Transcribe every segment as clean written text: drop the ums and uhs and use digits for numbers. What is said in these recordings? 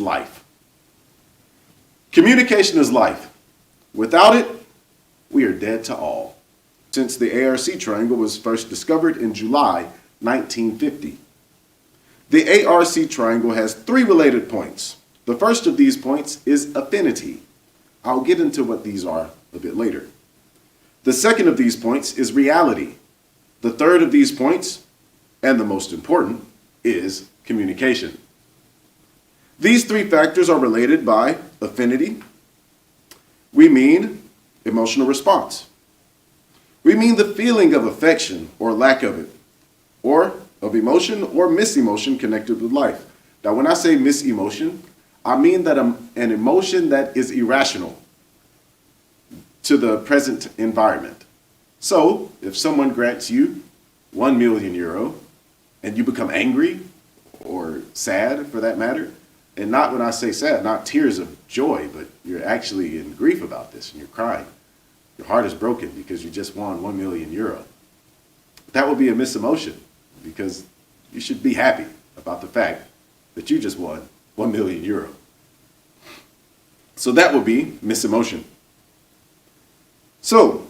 life. Communication is life. Without it, we are dead to all. Since the ARC triangle was first discovered in July 1950. The ARC triangle has 3 related points. The first of these points is affinity. I'll get into what these are a bit later. The second of these points is reality. The third of these points, and the most important, is communication. These 3 factors are related by affinity. We mean emotional response. We mean the feeling of affection or lack of it, or of emotion or misemotion connected with life. Now, when I say misemotion, I mean that an emotion that is irrational to the present environment. So, if someone grants you €1,000,000 and you become angry or sad for that matter, and not when I say sad, not tears of joy, but you're actually in grief about this and you're crying. Your heart is broken because you just won €1,000,000. That would be a misemotion because you should be happy about the fact that you just won €1,000,000. So that would be misemotion. So,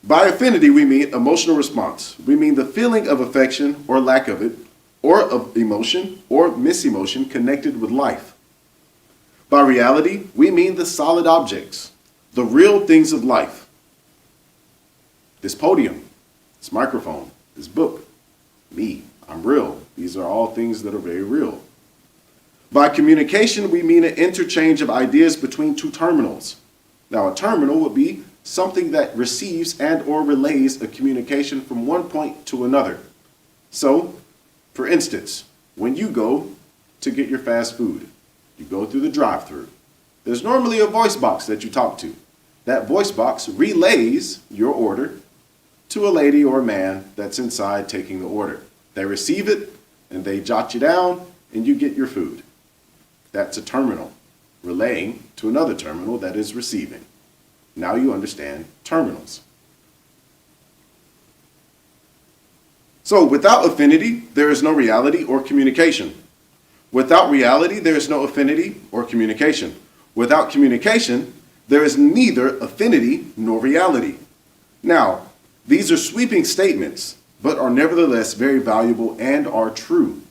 by affinity, we mean emotional response. We mean the feeling of affection or lack of it, or of emotion or misemotion connected with life. By reality, we mean the solid objects, the real things of life. This podium, this microphone, this book, me, I'm real. These are all things that are very real. By communication, we mean an interchange of ideas between 2 terminals. Now, a terminal would be something that receives and or relays a communication from one point to another. So, for instance, when you go to get your fast food, you go through the drive-thru. There's normally a voice box that you talk to. That voice box relays your order to a lady or a man that's inside taking the order. They receive it and they jot you down and you get your food. That's a terminal relaying to another terminal that is receiving. Now you understand terminals. So without affinity, there is no reality or communication. Without reality, there is no affinity or communication. Without communication, there is neither affinity nor reality. Now, these are sweeping statements, but are nevertheless very valuable and are true.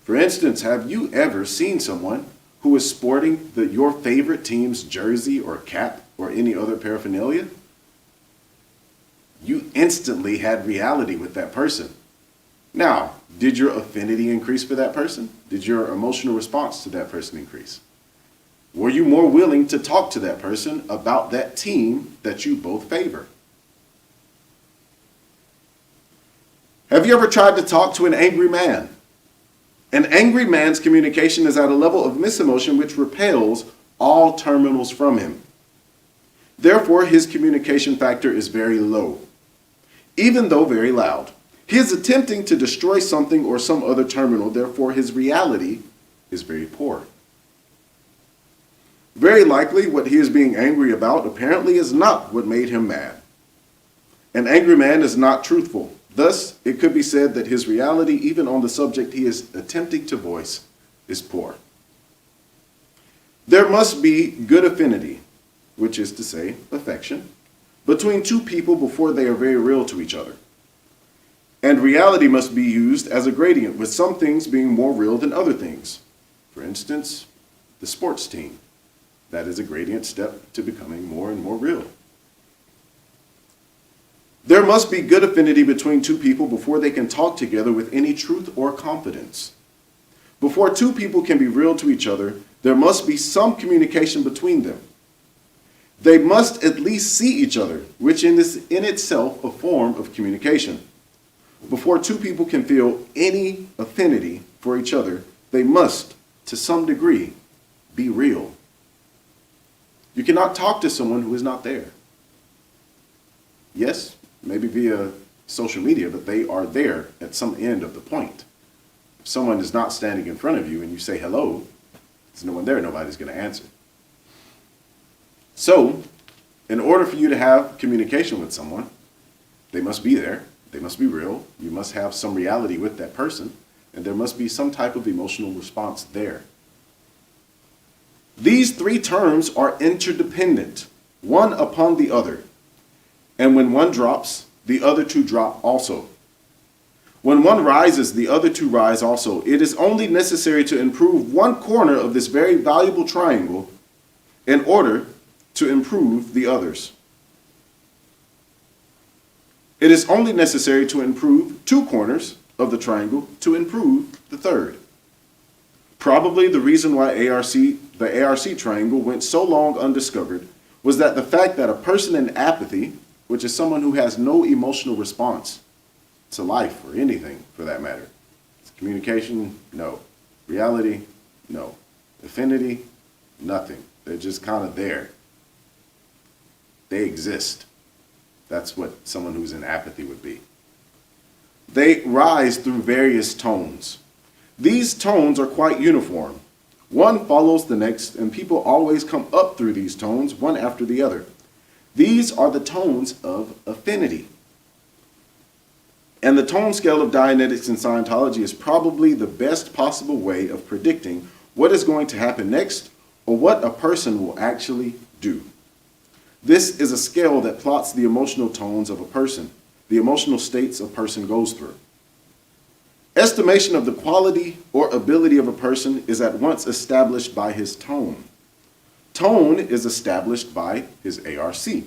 For instance, have you ever seen someone who is sporting your favorite team's jersey or cap or any other paraphernalia? You instantly had reality with that person. Now, did your affinity increase for that person? Did your emotional response to that person increase? Were you more willing to talk to that person about that team that you both favor? Have you ever tried to talk to an angry man? An angry man's communication is at a level of misemotion which repels all terminals from him. Therefore, his communication factor is very low, even though very loud. He is attempting to destroy something or some other terminal, therefore his reality is very poor. Very likely what he is being angry about apparently is not what made him mad. An angry man is not truthful. Thus, it could be said that his reality, even on the subject he is attempting to voice, is poor. There must be good affinity, which is to say, affection, between 2 people before they are very real to each other. And reality must be used as a gradient, with some things being more real than other things. For instance, the sports team. That is a gradient step to becoming more and more real. There must be good affinity between 2 people before they can talk together with any truth or confidence. Before 2 people can be real to each other, there must be some communication between them. They must at least see each other, which is in itself a form of communication. Before 2 people can feel any affinity for each other, they must, to some degree, be real. You cannot talk to someone who is not there. Yes, maybe via social media, but they are there at some end of the point. If someone is not standing in front of you and you say hello, there's no one there, nobody's going to answer. So, in order for you to have communication with someone, they must be there, they must be real, you must have some reality with that person, and there must be some type of emotional response there. These three terms are interdependent, one upon the other. And when one drops, the other two drop also. When one rises, the other two rise also. It is only necessary to improve one corner of this very valuable triangle in order to improve the others. It is only necessary to improve two corners of the triangle to improve the third. Probably the reason why the ARC triangle went so long undiscovered was that the fact that a person in apathy, which is someone who has no emotional response to life or anything for that matter. Communication, no. Reality, no. Affinity, nothing. They're just kind of there. They exist. That's what someone who's in apathy would be. They rise through various tones. These tones are quite uniform. One follows the next, and people always come up through these tones, one after the other. These are the tones of affinity. And the tone scale of Dianetics and Scientology is probably the best possible way of predicting what is going to happen next or what a person will actually do. This is a scale that plots the emotional tones of a person, the emotional states a person goes through. Estimation of the quality or ability of a person is at once established by his tone. Tone is established by his ARC.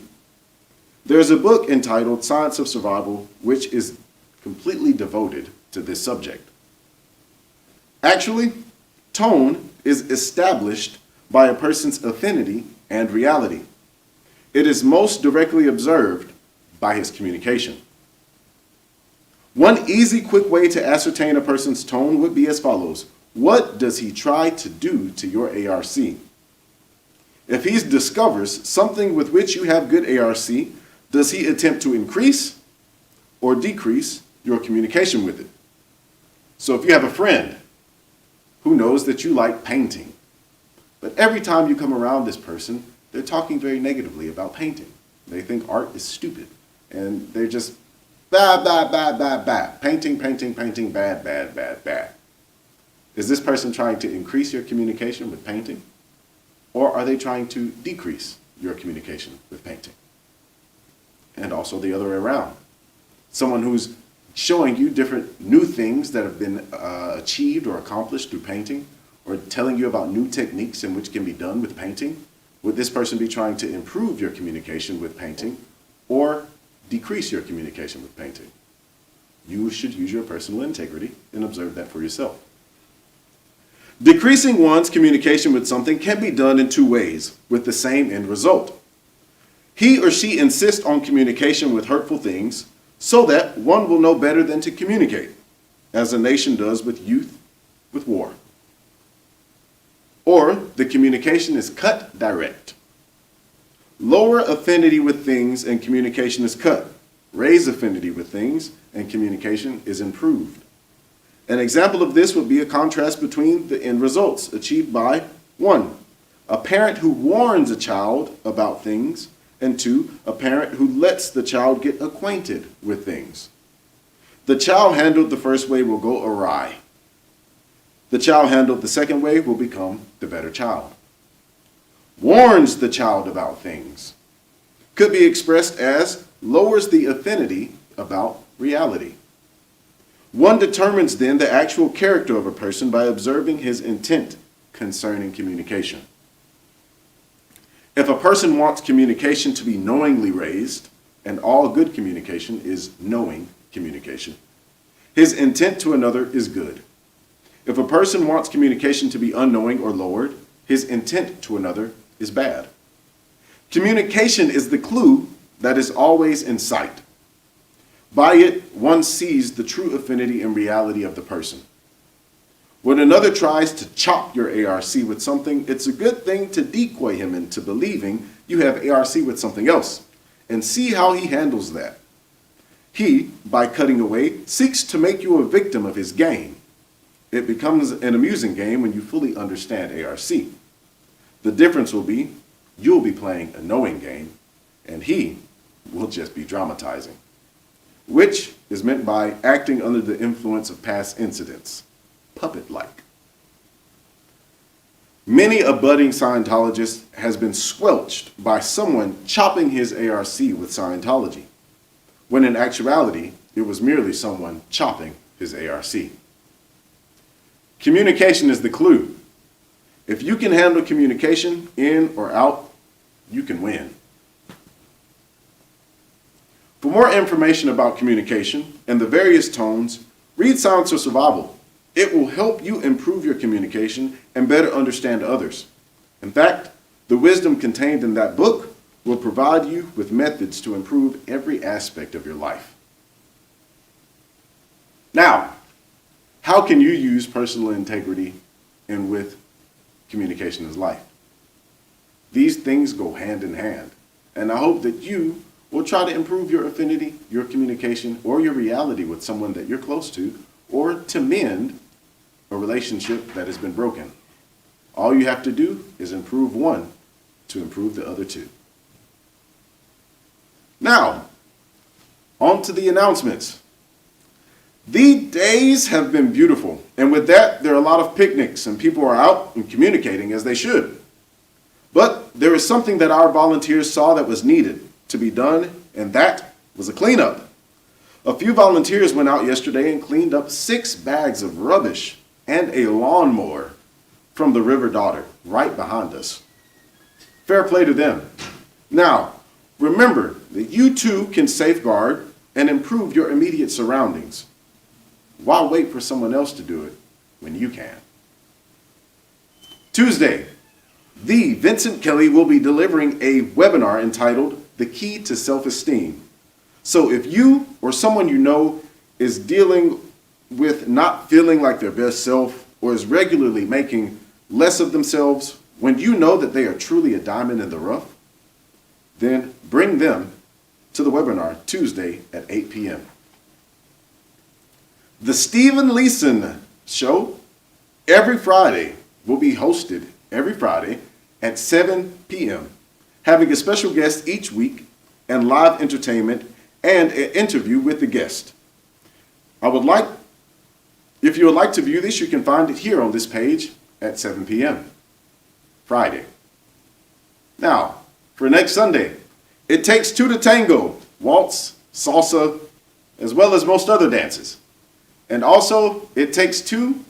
There's a book entitled Science of Survival, which is completely devoted to this subject. Actually, tone is established by a person's affinity and reality. It is most directly observed by his communication. One easy, quick way to ascertain a person's tone would be as follows. What does he try to do to your ARC? If he discovers something with which you have good ARC, does he attempt to increase or decrease your communication with it? So if you have a friend who knows that you like painting, but every time you come around this person, they're talking very negatively about painting. They think art is stupid, and they're just bad, bad, bad, bad, bad. Painting, painting, painting, bad, bad, bad, bad. Is this person trying to increase your communication with painting? Or are they trying to decrease your communication with painting? And also the other way around. Someone who's showing you different new things that have been achieved or accomplished through painting, or telling you about new techniques in which can be done with painting. Would this person be trying to improve your communication with painting or decrease your communication with painting? You should use your personal integrity and observe that for yourself. Decreasing one's communication with something can be done in two ways with the same end result. He or she insists on communication with hurtful things so that one will know better than to communicate, as a nation does with youth with war. Or the communication is cut direct. Lower affinity with things and communication is cut. Raise affinity with things and communication is improved. An example of this would be a contrast between the end results achieved by 1. A parent who warns a child about things, and 2. A parent who lets the child get acquainted with things. The child handled the first way will go awry. The child handled the second way will become the better child. Warns the child about things could be expressed as lowers the affinity about reality. One determines then the actual character of a person by observing his intent concerning communication. If a person wants communication to be knowingly raised, and all good communication is knowing communication, his intent to another is good. If a person wants communication to be unknowing or lowered, his intent to another is bad. Communication is the clue that is always in sight. By it, one sees the true affinity and reality of the person. When another tries to chop your ARC with something, it's a good thing to decoy him into believing you have ARC with something else, and see how he handles that. He, by cutting away, seeks to make you a victim of his game. It becomes an amusing game when you fully understand ARC. The difference will be, you'll be playing a knowing game, and he will just be dramatizing, which is meant by acting under the influence of past incidents, puppet-like. Many a budding Scientologist has been squelched by someone chopping his ARC with Scientology, when in actuality, it was merely someone chopping his ARC. Communication is the clue. If you can handle communication in or out, you can win. For more information about communication and the various tones, read Sounds for Survival. It will help you improve your communication and better understand others. In fact, the wisdom contained in that book will provide you with methods to improve every aspect of your life. Now, how can you use personal integrity and with communication as life? These things go hand in hand, and I hope that you will try to improve your affinity, your communication, or your reality with someone that you're close to, or to mend a relationship that has been broken. All you have to do is improve one to improve the other two. Now, on to the announcements. The days have been beautiful, and with that, there are a lot of picnics, and people are out and communicating as they should. But there is something that our volunteers saw that was needed to be done, and that was a cleanup. A few volunteers went out yesterday and cleaned up 6 bags of rubbish and a lawnmower from the River Daughter right behind us. Fair play to them. Now, remember that you too can safeguard and improve your immediate surroundings. Why wait for someone else to do it when you can? Tuesday, the Vincent Kelly will be delivering a webinar entitled The Key to Self-Esteem. So if you or someone you know is dealing with not feeling like their best self or is regularly making less of themselves when you know that they are truly a diamond in the rough, then bring them to the webinar Tuesday at 8 p.m. The Stephen Leeson Show every Friday will be hosted every Friday at 7 p.m., having a special guest each week and live entertainment and an interview with the guest. If you would like to view this, you can find it here on this page at 7 p.m. Friday. Now, for next Sunday, It Takes Two to Tango, waltz, salsa, as well as most other dances. And also, it takes two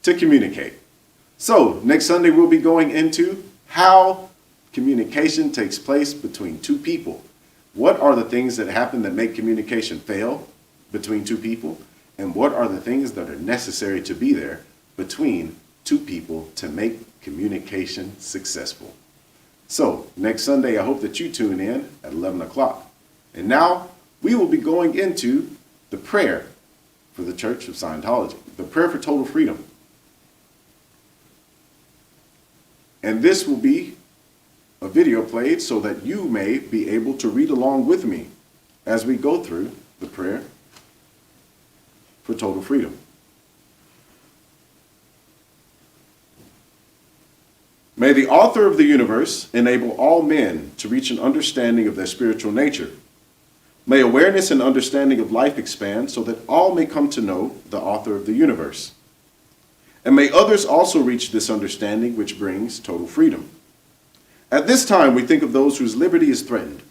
to communicate. So, next Sunday we'll be going into how communication takes place between two people. What are the things that happen that make communication fail between two people? And what are the things that are necessary to be there between two people to make communication successful? So, next Sunday, I hope that you tune in at 11 o'clock. And now, we will be going into the prayer for the Church of Scientology, the prayer for total freedom. And this will be a video played so that you may be able to read along with me as we go through the prayer for total freedom. May the author of the universe enable all men to reach an understanding of their spiritual nature. May awareness and understanding of life expand so that all may come to know the author of the universe. And may others also reach this understanding which brings total freedom. At this time, we think of those whose liberty is threatened,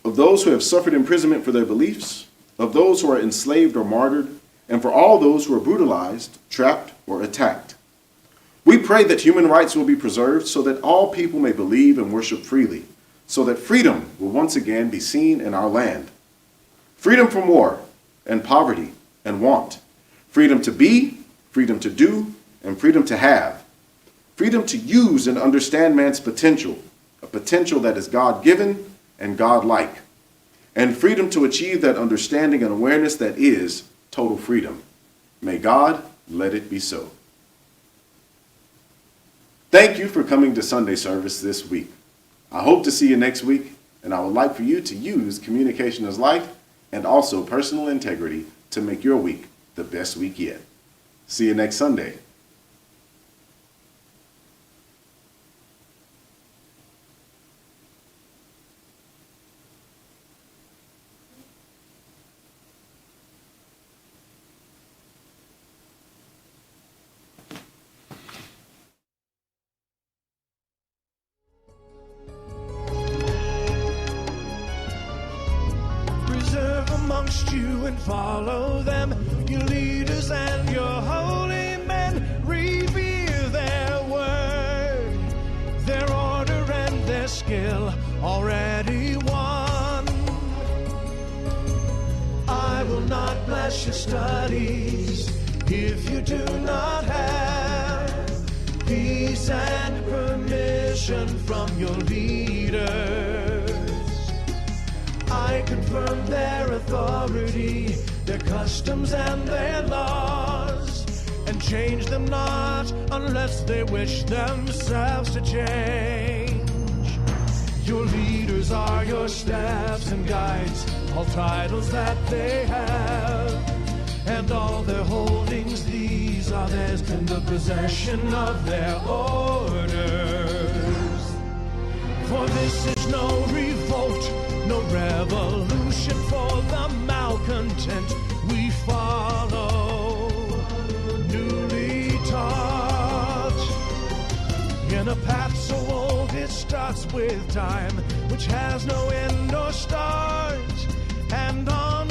of those who have suffered imprisonment for their beliefs, of those who are enslaved or martyred, and for all those who are brutalized, trapped, or attacked. We pray that human rights will be preserved so that all people may believe and worship freely, so that freedom will once again be seen in our land. Freedom from war and poverty and want. Freedom to be, freedom to do, and freedom to have. Freedom to use and understand man's potential, a potential that is God-given and God-like. And freedom to achieve that understanding and awareness that is total freedom. May God let it be so. Thank you for coming to Sunday service this week. I hope to see you next week, and I would like for you to use communication as life and also personal integrity to make your week the best week yet. See you next Sunday. trust you and follow them. Your leaders and your holy men revere their word, their order and their skill already won. I will not bless your studies if you do not have peace and permission from your leaders. I confirm their authority, their customs and their laws, and change them not unless they wish themselves to change. Your leaders are your staffs and guides, all titles that they have, and all their holdings, these are theirs in the possession of their orders. For this is no revolt, no revolution for the malcontent we follow, newly taught in a path so old it starts with time, which has no end or start, and on